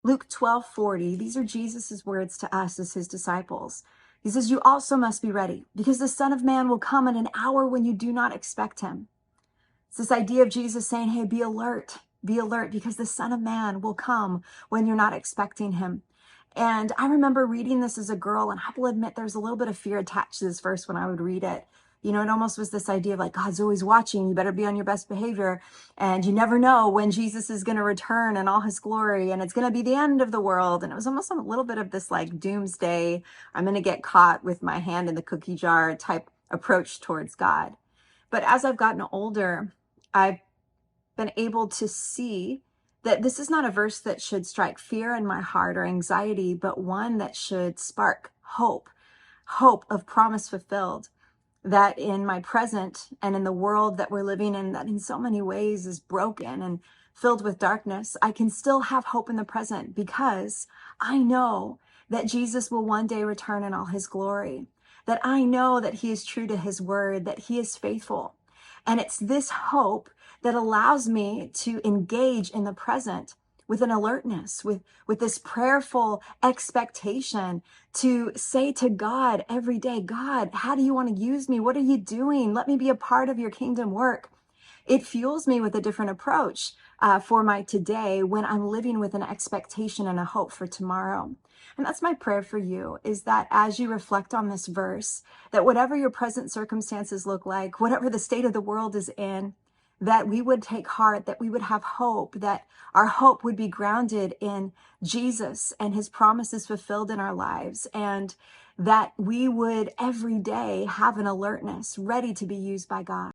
Luke 12:40, these are Jesus's words to us as his disciples. He says, "You also must be ready, because the Son of Man will come in an hour when you do not expect him." It's this idea of Jesus saying, hey, be alert, because the Son of Man will come when you're not expecting him. And I remember reading this as a girl, and I will admit there's a little bit of fear attached to this verse when I would read it. You know, it almost was this idea of like, God's always watching, you better be on your best behavior. And you never know when Jesus is going to return in all his glory, and it's going to be the end of the world. And it was almost a little bit of this like doomsday, I'm going to get caught with my hand in the cookie jar type approach towards God. But as I've gotten older, I've been able to see that this is not a verse that should strike fear in my heart or anxiety, but one that should spark hope of promise fulfilled, that in my present and in the world that we're living in, that in so many ways is broken and filled with darkness, I can still have hope in the present, because I know that Jesus will one day return in all his glory, that I know that he is true to his word, that he is faithful. And it's this hope that allows me to engage in the present with an alertness, with this prayerful expectation to say to God every day, God, how do you want to use me? What are you doing? Let me be a part of your kingdom work. It fuels me with a different approach for my today, when I'm living with an expectation and a hope for tomorrow. And that's my prayer for you, is that as you reflect on this verse, that whatever your present circumstances look like, whatever the state of the world is in, that we would take heart, that we would have hope, that our hope would be grounded in Jesus and his promises fulfilled in our lives, and that we would every day have an alertness ready to be used by God.